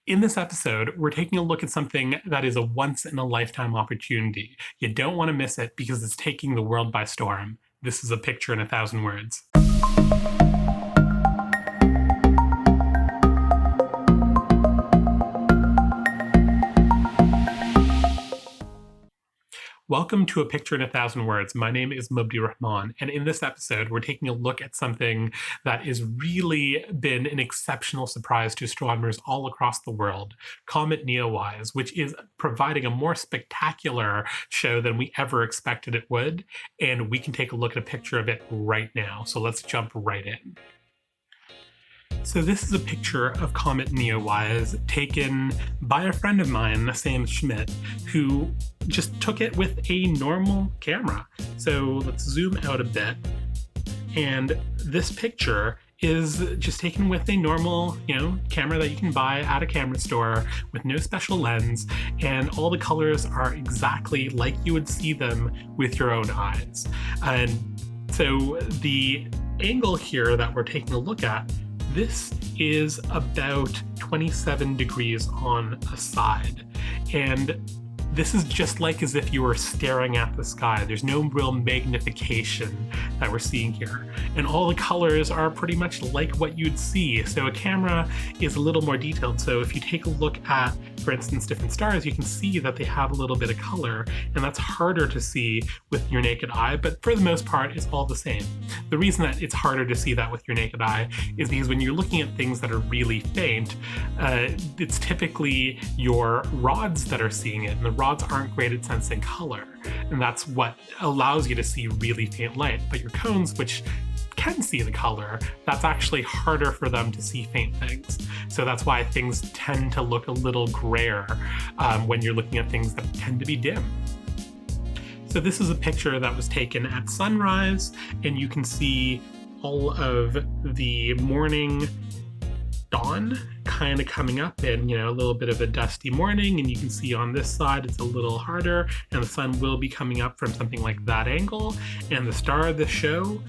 In this episode, we're taking a look at something that is a once-in-a-lifetime opportunity. You don't want to miss it because it's taking the world by storm. This is a picture in 1,000 words. Welcome to A Picture in 1,000 Words. My name is Mubdi Rahman, and in this episode, we're taking a look at something that has really been an exceptional surprise to astronomers all across the world, Comet NEOWISE, which is providing a more spectacular show than we ever expected it would, and we can take a look at a picture of it right now. So let's jump right in. So this is a picture of Comet NEOWISE taken by a friend of mine, Sam Schmidt, who just took it with a normal camera. So let's zoom out a bit. And this picture is just taken with a normal, camera that you can buy at a camera store with no special lens, and all the colors are exactly like you would see them with your own eyes. And so the angle here that we're taking a look at, this is about 27 degrees on a side, and this is just like as if you were staring at the sky. There's no real magnification that we're seeing here. And all the colors are pretty much like what you'd see. So a camera is a little more detailed. So if you take a look at, for instance, different stars, you can see that they have a little bit of color, and that's harder to see with your naked eye, but for the most part, it's all the same. The reason that it's harder to see that with your naked eye is because when you're looking at things that are really faint, it's typically your rods that are seeing it, and the rods aren't great at sensing color, and that's what allows you to see really faint light. But your cones, which can see the color, that's actually harder for them to see faint things. So that's why things tend to look a little grayer when you're looking at things that tend to be dim. So this is a picture that was taken at sunrise, and you can see all of the morning dawn kind of coming up, and a little bit of a dusty morning, and you can see on this side it's a little harder, and the sun will be coming up from something like that angle, and the star of the show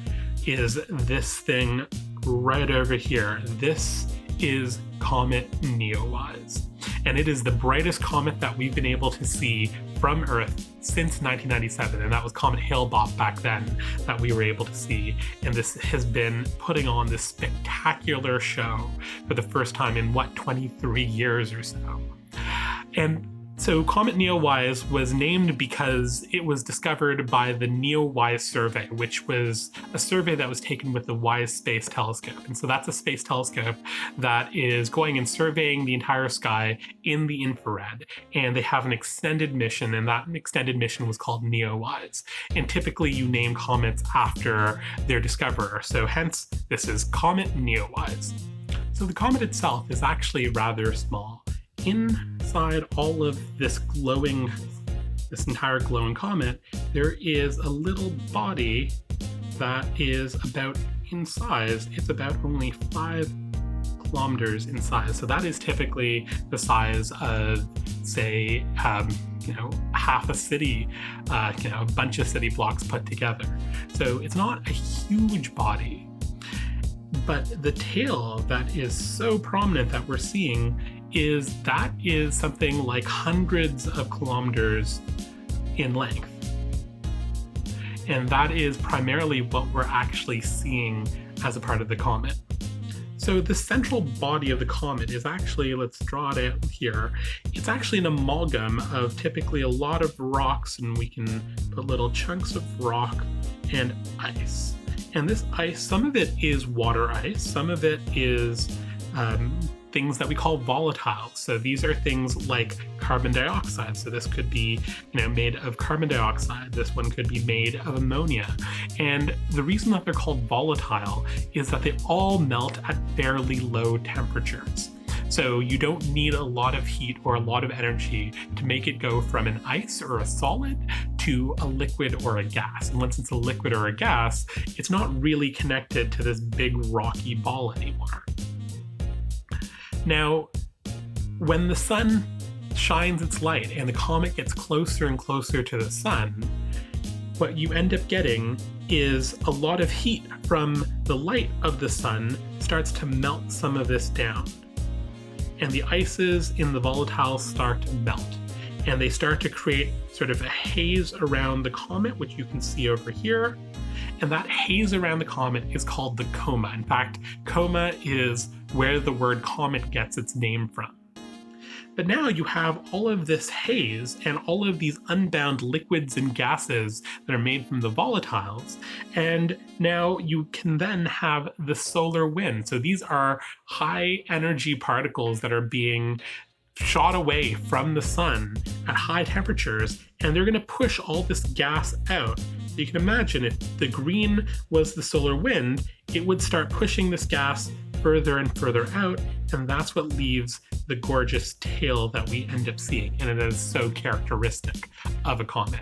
is this thing right over here. This is Comet NEOWISE, and it is the brightest comet that we've been able to see from Earth since 1997, and that was Comet Hale-Bopp back then that we were able to see. And this has been putting on this spectacular show for the first time in 23 years or so. And so Comet NEOWISE was named because it was discovered by the NEOWISE survey, which was a survey that was taken with the WISE space telescope. And so that's a space telescope that is going and surveying the entire sky in the infrared. And they have an extended mission, and that extended mission was called NEOWISE. And typically you name comets after their discoverer. So hence, this is Comet NEOWISE. So the comet itself is actually rather small. Inside all of this entire glowing comet, there is a little body that is about in size. It's about only 5 kilometers in size. So that is typically the size of, say, half a city, a bunch of city blocks put together. So it's not a huge body, but the tail that is so prominent that we're seeing is something like hundreds of kilometers in length. And that is primarily what we're actually seeing as a part of the comet. So the central body of the comet is actually, let's draw it out here, it's actually an amalgam of typically a lot of rocks, and we can put little chunks of rock and ice. And this ice, some of it is water ice, some of it is things that we call volatile. So these are things like carbon dioxide. So this could be, made of carbon dioxide. This one could be made of ammonia. And the reason that they're called volatile is that they all melt at fairly low temperatures. So you don't need a lot of heat or a lot of energy to make it go from an ice or a solid to a liquid or a gas. And once it's a liquid or a gas, it's not really connected to this big rocky ball anymore. Now, when the sun shines its light and the comet gets closer and closer to the sun, what you end up getting is a lot of heat from the light of the sun starts to melt some of this down. and the ices in the volatiles start to melt. And they start to create sort of a haze around the comet, which you can see over here. And that haze around the comet is called the coma. In fact, coma is where the word comet gets its name from. But now you have all of this haze and all of these unbound liquids and gases that are made from the volatiles. And now you can then have the solar wind. So these are high energy particles that are being shot away from the sun at high temperatures, and they're going to push all this gas out. You can imagine if the green was the solar wind, it would start pushing this gas further and further out, and that's what leaves the gorgeous tail that we end up seeing, and it is so characteristic of a comet.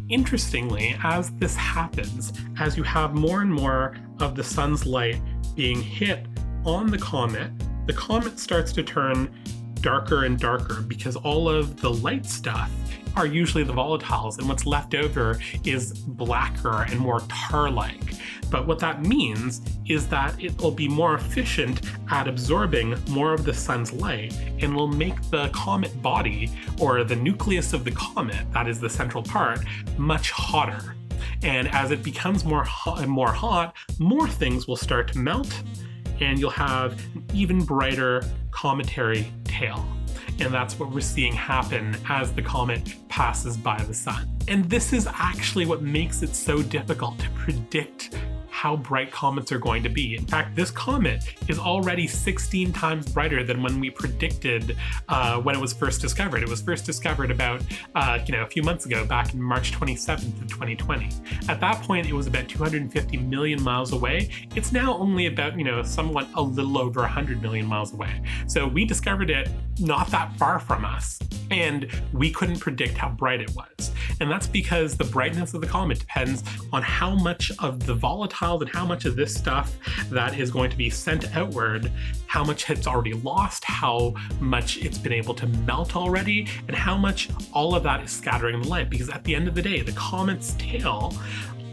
Interestingly, as this happens, as you have more and more of the sun's light being hit on the comet starts to turn darker and darker because all of the light stuff are usually the volatiles, and what's left over is blacker and more tar-like. But what that means is that it will be more efficient at absorbing more of the sun's light and will make the comet body, or the nucleus of the comet, that is the central part, much hotter. And as it becomes more hot, more things will start to melt, and you'll have an even brighter cometary tail. And that's what we're seeing happen as the comet passes by the sun. And this is actually what makes it so difficult to predict how bright comets are going to be. In fact, this comet is already 16 times brighter than when we predicted when it was first discovered. It was first discovered about a few months ago, back in March 27th of 2020. At that point, it was about 250 million miles away. It's now only about, somewhat a little over 100 million miles away. So we discovered it not that far from us, and we couldn't predict how bright it was. And that's because the brightness of the comet depends on how much of the volatiles and how much of this stuff that is going to be sent outward, how much it's already lost, how much it's been able to melt already, and how much all of that is scattering the light. Because at the end of the day, the comet's tail,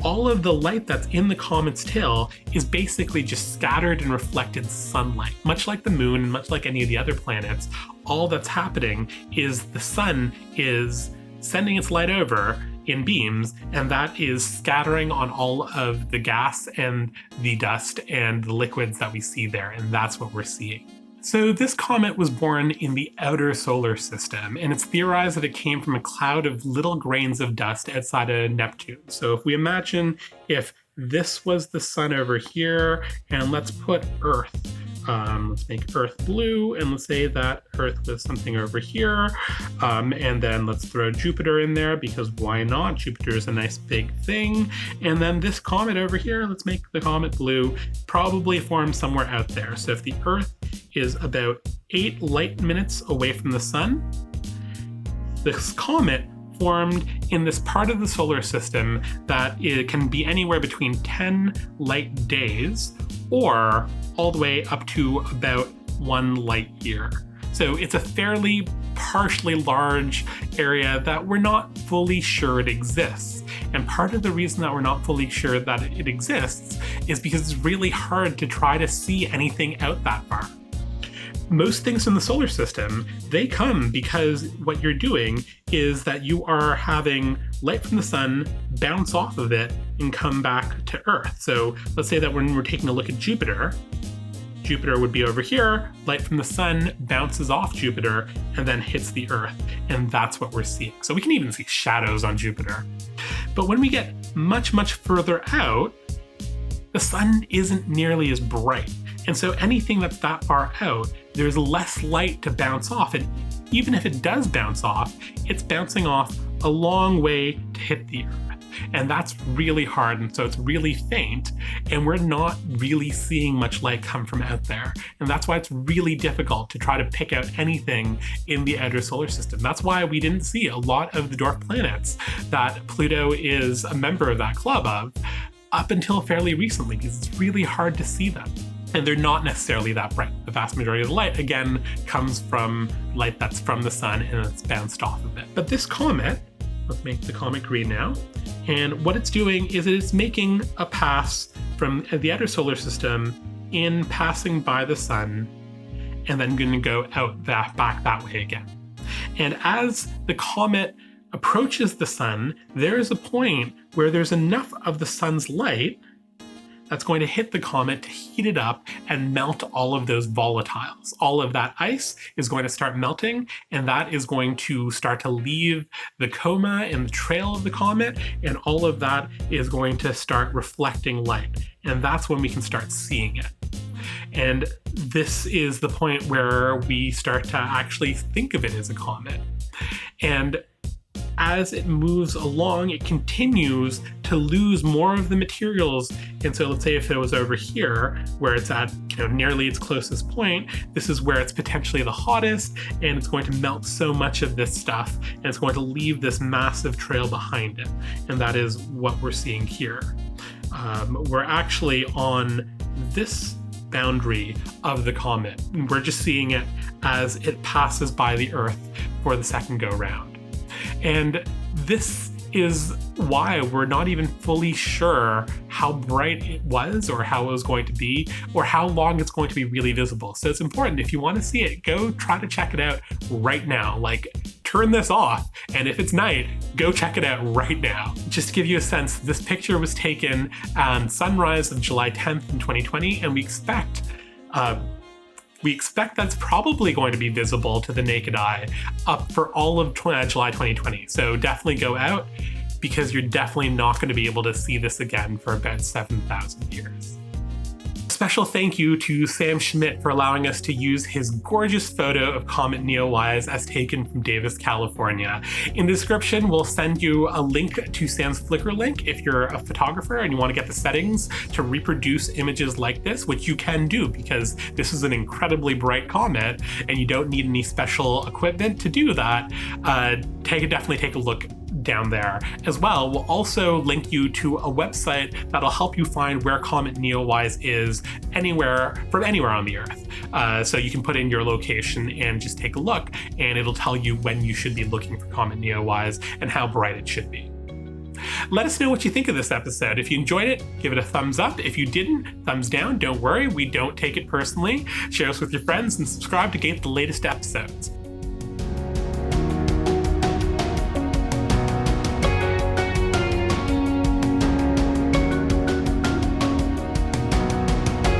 all of the light that's in the comet's tail is basically just scattered and reflected sunlight. Much like the moon and much like any of the other planets, all that's happening is the sun is sending its light over in beams, and that is scattering on all of the gas and the dust and the liquids that we see there, and that's what we're seeing. So this comet was born in the outer solar system, and it's theorized that it came from a cloud of little grains of dust outside of Neptune. So if we imagine if this was the sun over here, and let's put Earth, let's make Earth blue, and let's say that Earth was something over here, and then let's throw Jupiter in there, because why not? Jupiter is a nice big thing. And then this comet over here, let's make the comet blue, probably formed somewhere out there. So if the Earth is about 8 light minutes away from the sun, this comet formed in this part of the solar system that it can be anywhere between 10 light days or all the way up to about 1 light year. So it's a fairly partially large area that we're not fully sure it exists. And part of the reason that we're not fully sure that it exists is because it's really hard to try to see anything out that far. Most things in the solar system, they come because what you're doing is that you are having light from the sun bounce off of it and come back to Earth. So let's say that when we're taking a look at Jupiter, Jupiter would be over here, light from the sun bounces off Jupiter and then hits the Earth, and that's what we're seeing. So we can even see shadows on Jupiter. But when we get much, much further out, the sun isn't nearly as bright. And so anything that's that far out, there's less light to bounce off. And even if it does bounce off, it's bouncing off a long way to hit the Earth. And that's really hard, and so it's really faint, and we're not really seeing much light come from out there. And that's why it's really difficult to try to pick out anything in the outer solar system. That's why we didn't see a lot of the dwarf planets that Pluto is a member of that club of up until fairly recently, because it's really hard to see them. And they're not necessarily that bright. The vast majority of the light, again, comes from light that's from the sun and it's bounced off of it. But this comet, let's make the comet green now, and what it's doing is it's making a pass from the outer solar system in passing by the sun, and then going to go out back that way again. And as the comet approaches the sun, there is a point where there's enough of the sun's light that's going to hit the comet to heat it up and melt all of those volatiles. All of that ice is going to start melting, and that is going to start to leave the coma and the trail of the comet, and all of that is going to start reflecting light. And that's when we can start seeing it. And this is the point where we start to actually think of it as a comet. And as it moves along, it continues to lose more of the materials. And so let's say if it was over here, where it's at nearly its closest point, this is where it's potentially the hottest, and it's going to melt so much of this stuff, and it's going to leave this massive trail behind it. And that is what we're seeing here. We're actually on this boundary of the comet. We're just seeing it as it passes by the Earth for the second go round. And this is why we're not even fully sure how bright it was, or how it was going to be, or how long it's going to be really visible. So it's important, if you want to see it, go try to check it out right now. Like, turn this off, and if it's night, go check it out right now. Just to give you a sense, this picture was taken on sunrise of July 10th in 2020, and we expect that's probably going to be visible to the naked eye up for all of July 2020. So definitely go out, because you're definitely not going to be able to see this again for about 7,000 years. Special thank you to Sam Schmidt for allowing us to use his gorgeous photo of Comet NEOWISE as taken from Davis, California. In the description, we'll send you a link to Sam's Flickr link if you're a photographer and you want to get the settings to reproduce images like this, which you can do because this is an incredibly bright comet and you don't need any special equipment to do that. Definitely take a look down there. As well, we'll also link you to a website that'll help you find where Comet NEOWISE is from anywhere on the Earth. So you can put in your location and just take a look, and it'll tell you when you should be looking for Comet NEOWISE and how bright it should be. Let us know what you think of this episode. If you enjoyed it, give it a thumbs up. If you didn't, thumbs down. Don't worry, we don't take it personally. Share us with your friends and subscribe to get the latest episodes.